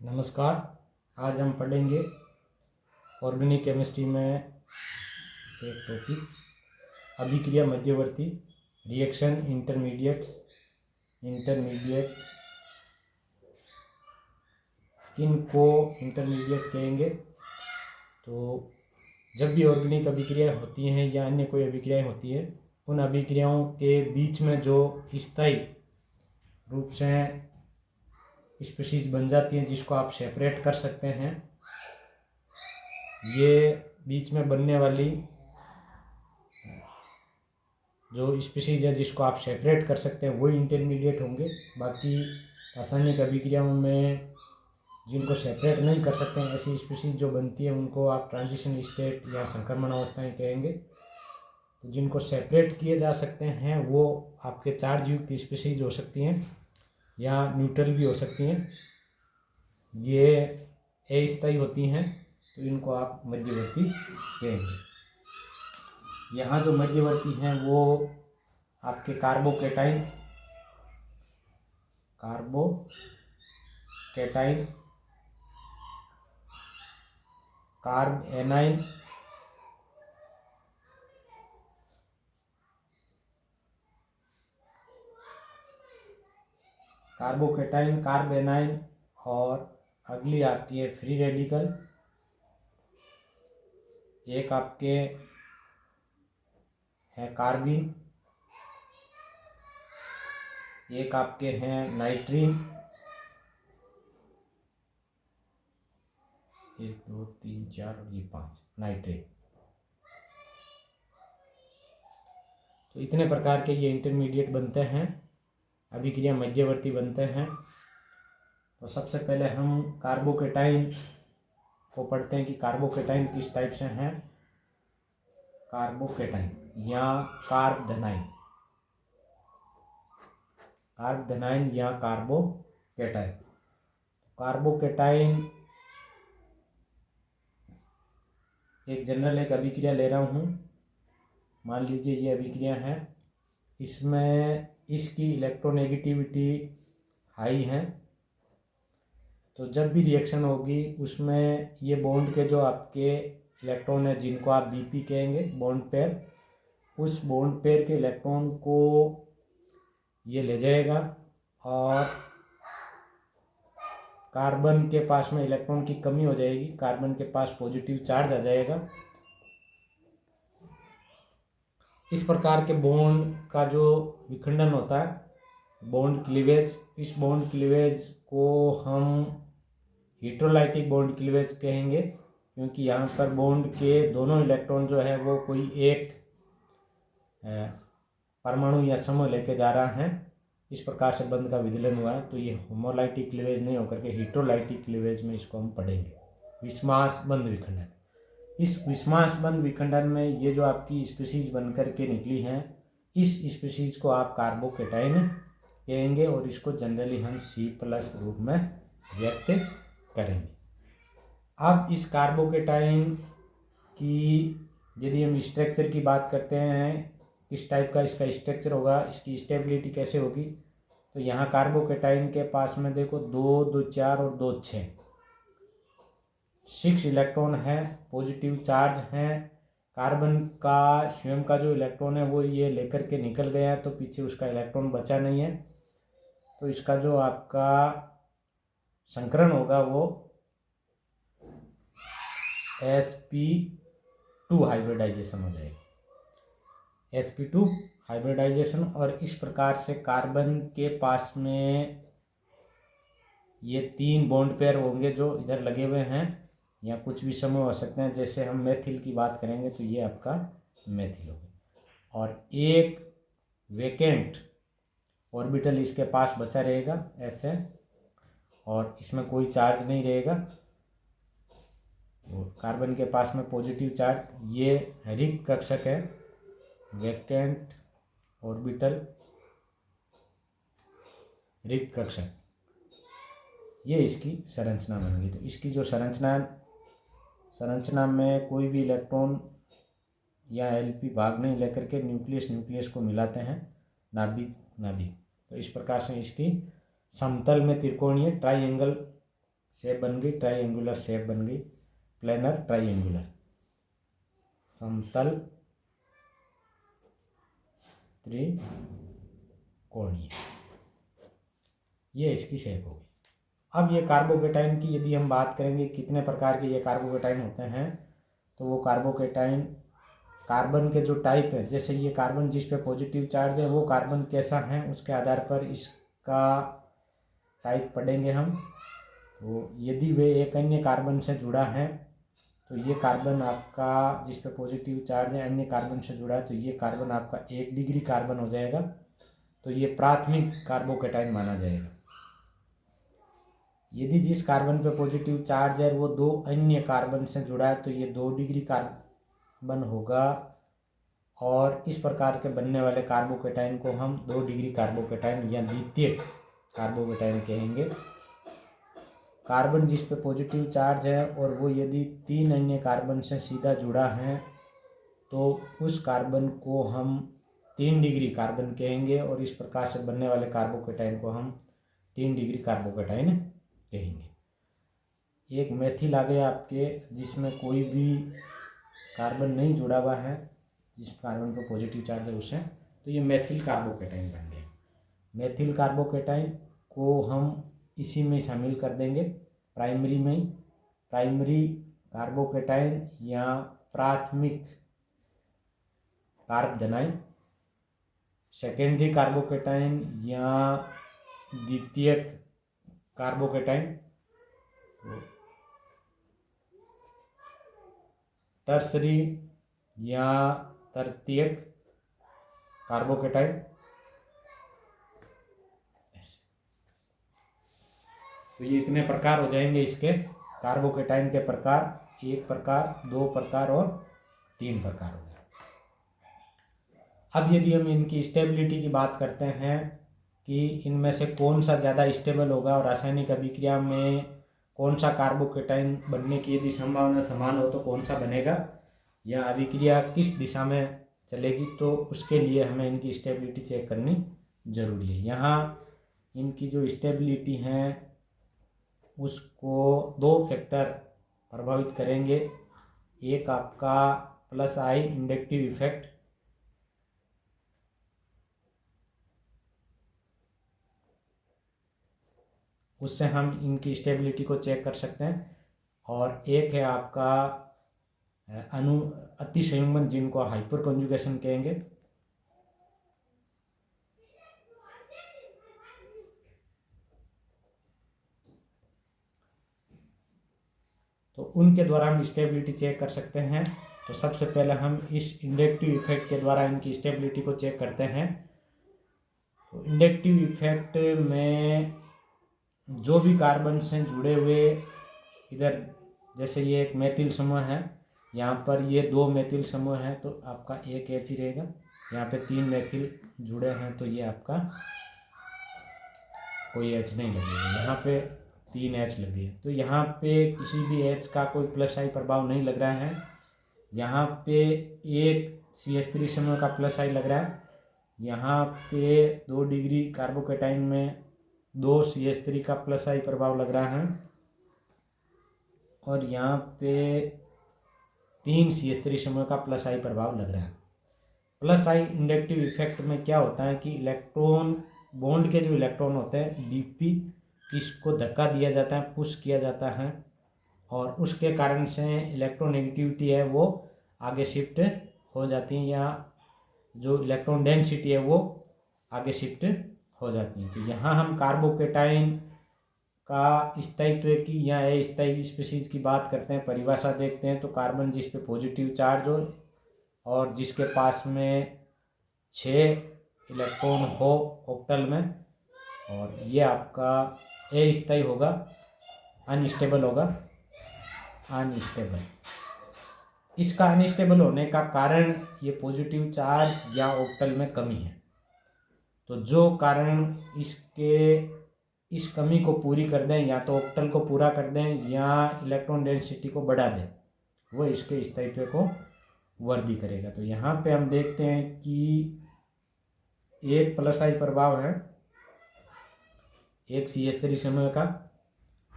नमस्कार। आज हम पढ़ेंगे ऑर्गेनिक केमिस्ट्री में एक टॉपिक अभिक्रिया मध्यवर्ती रिएक्शन इंटरमीडिएट किनको इंटरमीडिएट कहेंगे। तो जब भी ऑर्गेनिक अभिक्रिया होती हैं या अन्य कोई अभिक्रियाएं होती है, उन अभिक्रियाओं के बीच में जो स्थायी रूप से स्पीशीज बन जाती हैं जिसको आप सेपरेट कर सकते हैं, ये बीच में बनने वाली जो स्पीशीज है जिसको आप सेपरेट कर सकते हैं वही इंटरमीडिएट होंगे। बाकी रासायनिक अभिक्रियाओं में जिनको सेपरेट नहीं कर सकते हैं, ऐसी स्पीशीज जो बनती है उनको आप ट्रांजिशन स्टेट या संक्रमण अवस्थाएं कहेंगे। तो जिनको सेपरेट किए जा सकते हैं वो आपके चार्ज युक्त स्पीशीज हो सकती हैं या न्यूट्रल भी हो सकती हैं। ये अस्थायी होती हैं तो इनको आप मध्यवर्ती कहेंगे। यहाँ जो मध्यवर्ती हैं वो आपके carbocation, carb A9, carbocation, carb A9 और अगली आपकी है फ्री रेडिकल। एक आपके है कार्बिन, एक आपके हैं नाइट्रीन, 1 2 3 4 और ये 5 नाइट्रेट। तो इतने प्रकार के ये इंटरमीडिएट बनते हैं, अभिक्रिया मध्यवर्ती बनते हैं। तो सबसे पहले हम कार्बोकेटाइन को पढ़ते हैं कि कार्बोकेटाइन किस टाइप से हैं। कार्बोकेटाइन या कार्बधनाइन या कार्बोकेटाइन। कार्बोकेटाइन एक जनरल एक अभिक्रिया ले रहा हूँ, मान लीजिए ये अभिक्रिया है, इसमें इसकी इलेक्ट्रोनेगेटिविटी हाई है। तो जब भी रिएक्शन होगी उसमें ये बॉन्ड के जो आपके इलेक्ट्रॉन है जिनको आप बीपी कहेंगे, बॉन्ड पेयर, उस बॉन्ड पेयर के इलेक्ट्रॉन को ये ले जाएगा और कार्बन के पास में इलेक्ट्रॉन की कमी हो जाएगी, कार्बन के पास पॉजिटिव चार्ज आ जाएगा। इस प्रकार के बॉन्ड का जो विखंडन होता है, बॉन्ड क्लीवेज, इस बॉन्ड क्लीवेज को हम हेटेरोलाइटिक बॉन्ड क्लीवेज कहेंगे, क्योंकि यहाँ पर बॉन्ड के दोनों इलेक्ट्रॉन जो है वो कोई एक परमाणु या समूह लेके जा रहा है। इस प्रकार से बंध का विदलन हुआ है, तो ये होमोलाइटिक क्लीवेज नहीं होकर के हेटेरोलाइटिक क्लीवेज में इसको हम पढ़ेंगे। विस्मास बंध विखंडन, इस विस्मास बंध विखंडन में ये जो आपकी स्पीशीज बनकर के निकली हैं, इस स्पीशीज को आप कार्बोकेटाइन कहेंगे और इसको जनरली हम C+ रूप में व्यक्त करेंगे। अब इस कार्बोकेटाइन की यदि हम स्ट्रक्चर की बात करते हैं, किस टाइप का इसका स्ट्रक्चर होगा, इसकी स्टेबिलिटी कैसे होगी, तो यहाँ कार्बोकेटाइन के पास में देखो 2 2 4 और 2 6 इलेक्ट्रॉन है, पॉजिटिव चार्ज हैं। कार्बन का स्वयं का जो इलेक्ट्रॉन है वो ये लेकर के निकल गया है, तो पीछे उसका इलेक्ट्रॉन बचा नहीं है। तो इसका जो आपका संकरण होगा वो sp2 हाइब्रिडाइजेशन हो जाएगा, sp2 हाइब्रिडाइजेशन। और इस प्रकार से कार्बन के पास में ये 3 बॉन्ड पेयर होंगे जो इधर लगे हुए हैं, या कुछ भी समूह हो सकते हैं। जैसे हम मेथिल की बात करेंगे तो ये आपका मेथिल हो गया, और एक वेकेंट ऑर्बिटल इसके पास बचा रहेगा ऐसे, और इसमें कोई चार्ज नहीं रहेगा। और कार्बन के पास में पॉजिटिव चार्ज, ये रिक्त कक्षक है, वेकेंट ऑर्बिटल रिक्त कक्षक, ये इसकी संरचना बनेगी। तो इसकी जो संरचना में कोई भी इलेक्ट्रॉन या एलपी भाग नहीं लेकर के न्यूक्लियस को मिलाते हैं नाभिक। तो इस प्रकार से इसकी समतल में त्रिकोणीय ट्राइएंगल शेप बन गई, ट्राइएंगुलर शेप बन गई, प्लेनर ट्राइएंगुलर, समतल त्रिकोणीय, ये इसकी शेप होगी। अब ये कार्बोकेटाइन की यदि हम बात करेंगे कितने प्रकार के ये कार्बोकेटाइन होते हैं, तो वो कार्बोकेटाइन कार्बन के जो टाइप है, जैसे ये कार्बन जिस पे पॉजिटिव चार्ज है वो कार्बन कैसा है उसके आधार पर इसका टाइप पढ़ेंगे हम। तो यदि वे एक अन्य कार्बन से जुड़ा है तो ये कार्बन आपका जिस पे पॉजिटिव चार्ज है अन्य कार्बन से जुड़ा है, तो ये कार्बन आपका 1 डिग्री कार्बन हो जाएगा, तो ये प्राथमिक कार्बोकेटाइन माना जाएगा। यदि जिस कार्बन पे पॉजिटिव चार्ज है वो 2 अन्य कार्बन से जुड़ा है तो ये 2 डिग्री कार्बन होगा, और इस प्रकार के बनने वाले कार्बोकेटाइन को हम 2 डिग्री कार्बोकेटाइन या द्वितीयक कार्बोकेटाइन कहेंगे। कार्बन जिस पे पॉजिटिव चार्ज है और वो यदि 3 अन्य कार्बन से सीधा जुड़ा है तो उस कार्बन को हम 3 डिग्री कार्बन कहेंगे, और इस प्रकार से बनने वाले कार्बोकेटाइन को हम 3 डिग्री कार्बोकेटाइन कहेंगे। एक मेथिल आ गया आपके जिसमें कोई भी कार्बन नहीं जुड़ा हुआ है, जिस कार्बन पर पॉजिटिव चार्ज है उससे, तो ये मेथिल कार्बोकेटाइन बन गया। मेथिल कार्बोकेटाइन को हम इसी में शामिल कर देंगे प्राइमरी में ही, प्राइमरी कार्बोकेटाइन या प्राथमिक कार्बधनाइन, सेकेंडरी कार्बोकेटाइन या द्वितीयक कार्बोकेटाइन, टर्सरी या तृतीयक कार्बोकेटाइन। तो ये इतने प्रकार हो जाएंगे इसके कार्बोकेटाइन के प्रकार, 1 प्रकार, 2 प्रकार और 3 प्रकार हो गए। अब यदि हम इनकी स्टेबिलिटी की बात करते हैं कि इनमें से कौन सा ज़्यादा स्टेबल होगा और रासायनिक अभिक्रिया में कौन सा कार्बोकेटाइन बनने की यदि संभावना समान हो तो कौन सा बनेगा, या अभिक्रिया किस दिशा में चलेगी, तो उसके लिए हमें इनकी स्टेबिलिटी चेक करनी जरूरी है। यहाँ इनकी जो स्टेबिलिटी है उसको 2 फैक्टर प्रभावित करेंगे। एक आपका प्लस आई इंडक्टिव इफेक्ट, उससे हम इनकी स्टेबिलिटी को चेक कर सकते हैं, और एक है आपका अतिसंयुग्मन जिनको हाइपर कॉन्जुगेशन कहेंगे। तो उनके द्वारा हम स्टेबिलिटी चेक कर सकते हैं। तो सबसे पहले हम इस इंडक्टिव इफेक्ट के द्वारा इनकी स्टेबिलिटी को चेक करते हैं। तो इंडक्टिव इफेक्ट में जो भी कार्बन से जुड़े हुए, इधर जैसे ये एक मेथिल समूह है, यहाँ पर ये 2 मेथिल समूह है तो आपका 1 H ही रहेगा। यहाँ पे 3 मेथिल जुड़े हैं तो ये आपका कोई H नहीं लगेगा, यहाँ पे 3 H लगे। तो यहाँ पे किसी भी H का कोई प्लस आई प्रभाव नहीं लग रहा है। यहाँ पे एक CH3 समूह का प्लस आई लग रहा है। यहाँ पे 2 डिग्री कार्बोकेटाइन में 2 CH3 का प्लस आई प्रभाव लग रहा है, और यहाँ पे 3 CH3 समूह का प्लस आई प्रभाव लग रहा है। प्लस आई इंडक्टिव इफेक्ट में क्या होता है कि इलेक्ट्रॉन, बॉन्ड के जो इलेक्ट्रॉन होते हैं BP, इसको धक्का दिया जाता है, पुश किया जाता है, और उसके कारण से इलेक्ट्रोनेगेटिविटी है वो आगे शिफ्ट हो जाती है, या जो इलेक्ट्रॉन डेंसिटी है वो आगे शिफ्ट हो जाती है। तो यहाँ हम कार्बोकेटाइन का स्थायित्व की या अस्थायी स्पीशीज की बात करते हैं, परिभाषा देखते हैं, तो कार्बन जिस पे पॉजिटिव चार्ज हो और जिसके पास में 6 इलेक्ट्रॉन हो ऑक्टल में, और ये आपका अस्थायी होगा, अनस्टेबल होगा, अनस्टेबल। इसका अनस्टेबल होने का कारण ये पॉजिटिव चार्ज या ऑक्टल में कमी है। तो जो कारण इस कमी को पूरी कर दें, या तो ऑक्टल को पूरा कर दें या इलेक्ट्रॉन डेंसिटी को बढ़ा दें, वो इसके स्थायित्व को वृद्धि करेगा। तो यहाँ पे हम देखते हैं कि एक प्लस आई प्रभाव है, एक CH3 समूह का,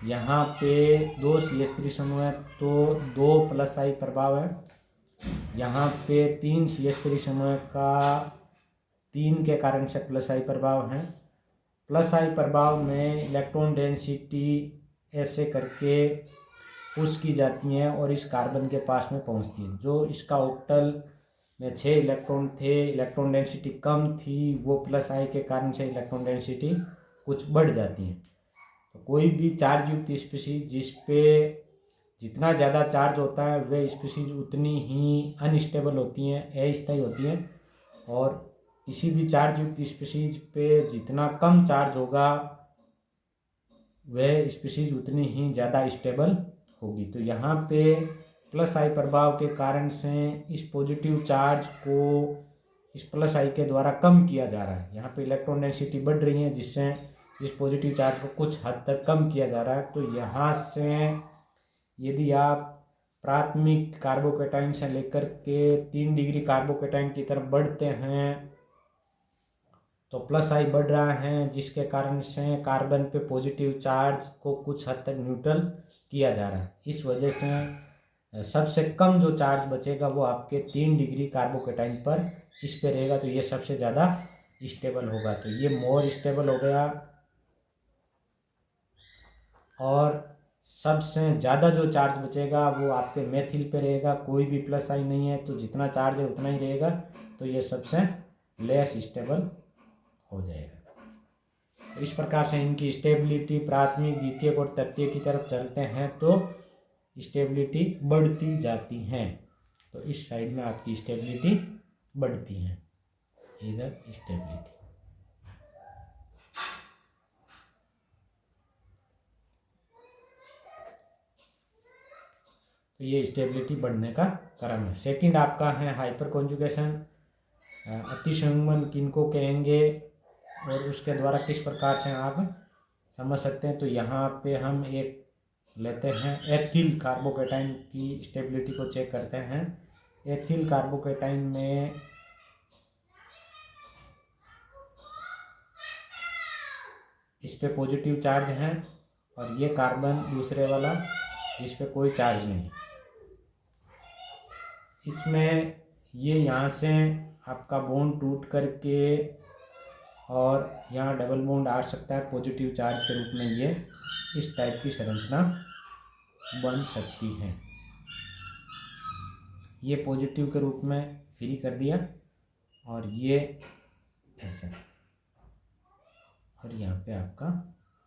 यहाँ पे 2 CH3 समूह है तो 2 प्लस आई प्रभाव है। यहाँ पे 3 CH3 समूह का 3 के कारण से प्लस आई प्रभाव है। प्लस आई प्रभाव में इलेक्ट्रॉन डेंसिटी ऐसे करके पुश की जाती हैं और इस कार्बन के पास में पहुंचती है। जो इसका ऑक्टल में 6 इलेक्ट्रॉन थे, इलेक्ट्रॉन डेंसिटी कम थी, वो प्लस आई के कारण से इलेक्ट्रॉन डेंसिटी कुछ बढ़ जाती है। तो कोई भी चार्ज युक्त स्पीशीज जिस पे जितना ज़्यादा चार्ज होता है वे स्पीशीज उतनी ही अनस्टेबल होती हैं, अस्थायी होती हैं, और किसी भी चार्ज युक्त स्पीशीज पे जितना कम चार्ज होगा वह स्पीशीज उतनी ही ज़्यादा स्टेबल होगी। तो यहाँ पे प्लस आई प्रभाव के कारण से इस पॉजिटिव चार्ज को इस प्लस आई के द्वारा कम किया जा रहा है। यहाँ पे इलेक्ट्रॉन डेंसिटी बढ़ रही है जिससे इस पॉजिटिव चार्ज को कुछ हद तक कम किया जा रहा है। तो यहाँ से यदि आप प्राथमिक कार्बोकेटाइन से लेकर के 3 डिग्री कार्बोकेटाइन की तरफ बढ़ते हैं तो प्लस आई बढ़ रहा है, जिसके कारण से कार्बन पे पॉजिटिव चार्ज को कुछ हद तक न्यूट्रल किया जा रहा है। इस वजह से सबसे कम जो चार्ज बचेगा वो आपके 3 डिग्री कार्बोकेटाइन पर इस पे रहेगा, तो ये सबसे ज़्यादा स्टेबल होगा। तो ये मोर स्टेबल हो गया। और सबसे ज़्यादा जो चार्ज बचेगा वो आपके मेथिल पे रहेगा। कोई भी प्लस आई नहीं है तो जितना चार्ज है उतना ही रहेगा, तो ये सबसे लेस स्टेबल हो जाएगा। इस प्रकार से इनकी स्टेबिलिटी प्राथमिक, द्वितीयक और तृतीयक की तरफ चलते हैं तो स्टेबिलिटी बढ़ती जाती है। तो इस साइड में आपकी स्टेबिलिटी बढ़ती है, इधर स्टेबिलिटी। तो ये स्टेबिलिटी बढ़ने का क्रम है। सेकंड आपका है हाइपर कॉन्जुगेशन। अतिसंयुग्मन किनको कहेंगे और उसके द्वारा किस प्रकार से आप समझ सकते हैं। तो यहाँ पे हम एक लेते हैं एथिल कार्बोकेटाइन की स्टेबिलिटी को चेक करते हैं। एथिल कार्बोकेटाइन में इस पे पॉजिटिव चार्ज है और ये कार्बन दूसरे वाला जिस पे कोई चार्ज नहीं। इसमें ये यहाँ से आपका बॉन्ड टूट करके और यहाँ डबल बॉन्ड आ सकता है पॉजिटिव चार्ज के रूप में। ये इस टाइप की संरचना बन सकती है। ये पॉजिटिव के रूप में फ्री कर दिया और ये ऐसे, और यहाँ पे आपका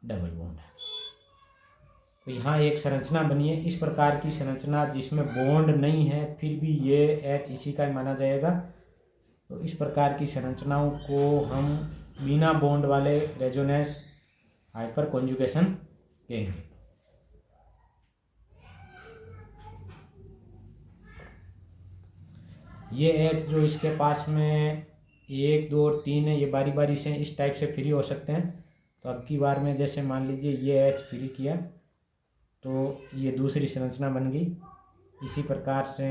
डबल बॉन्ड है। तो यहाँ एक संरचना बनी है। इस प्रकार की संरचना जिसमें बॉन्ड नहीं है फिर भी ये H इसी का ही माना जाएगा। तो इस प्रकार की संरचनाओं को हम बिना बॉन्ड वाले रेजोनेंस हाइपर कॉन्जुगेशन कहेंगे। ये H जो इसके पास में 1, 2 और 3 है, ये बारी बारी से इस टाइप से फ्री हो सकते हैं। तो अब की बार में जैसे मान लीजिए ये H फ्री किया तो ये दूसरी संरचना बन गई। इसी प्रकार से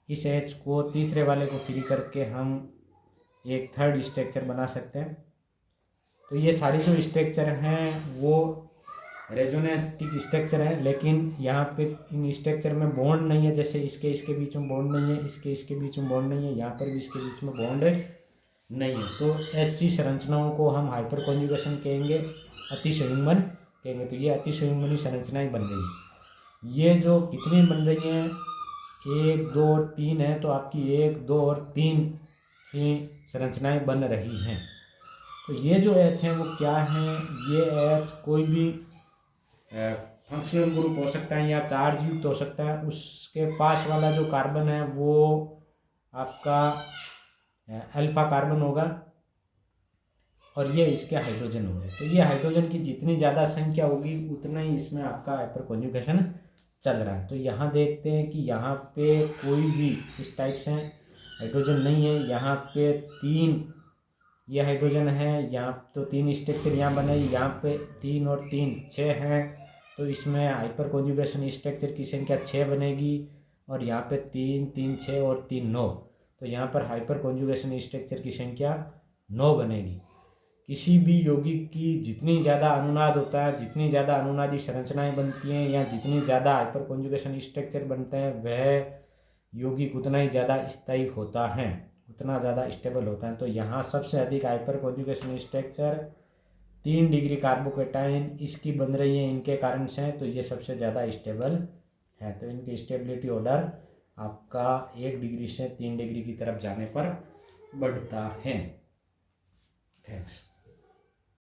इस H को तीसरे वाले को फ्री करके हम एक थर्ड स्ट्रक्चर बना सकते हैं। तो ये सारी जो स्ट्रक्चर हैं वो रेजोनेंटिक स्ट्रक्चर है, लेकिन यहाँ पे इन स्ट्रक्चर में बॉन्ड नहीं है। जैसे इसके बीच में बॉन्ड नहीं है, इसके बीच में बॉन्ड नहीं है, यहाँ पर भी इसके बीच में बॉन्ड नहीं है। तो ऐसी संरचनाओं को हम हाइपर कॉन्जुगेशन कहेंगे, अतिसंयुग्मन कहेंगे। तो ये अतिसंयुग्मनी संरचनाएं बन रही है। ये जो कितनी बन रही हैं 1, 2 और 3 है, तो आपकी 1, 2 और 3 ही संरचनाएं बन रही हैं। तो ये जो H हैं वो क्या हैं, ये H कोई भी फंक्शनल ग्रुप हो सकता है या चार्ज युक्त हो सकता है। उसके पास वाला जो कार्बन है वो आपका अल्फा कार्बन होगा और ये इसके हाइड्रोजन होंगे। तो ये हाइड्रोजन की जितनी ज़्यादा संख्या होगी उतना ही इसमें आपका हाइपर कॉन्जुगेशन चल रहा है। तो यहाँ देखते हैं कि यहाँ पे कोई भी इस टाइप से हाइड्रोजन नहीं है। यहाँ पे 3 ये हाइड्रोजन है, यहाँ तो 3 स्ट्रक्चर यहाँ बने, यहाँ पे 3 और 3 6 हैं। तो इसमें हाइपर कॉन्जुगेशन स्ट्रक्चर की संख्या 6 बनेगी और यहाँ पे 3, 3, 6 और 3 9। तो यहाँ पर हाइपर कॉन्जुगेशन स्ट्रक्चर की संख्या 9 बनेगी। किसी भी यौगिक की जितनी ज़्यादा अनुनाद होता है, जितनी ज़्यादा अनुनादी संरचनाएं बनती हैं या जितनी ज़्यादा हाइपर कॉन्जुगेशन स्ट्रक्चर बनते हैं, वह यौगिक उतना ही ज़्यादा स्थायी होता है, उतना ज़्यादा स्टेबल होता है। तो यहाँ सबसे अधिक hyper conjugation structure 3 degree carbocation इसकी बन रही है, इनके कारण से, तो ये सबसे ज़्यादा स्टेबल है। तो इनकी स्टेबिलिटी ऑर्डर आपका 1 डिग्री से 3 डिग्री की तरफ जाने पर बढ़ता है। थैंक्स।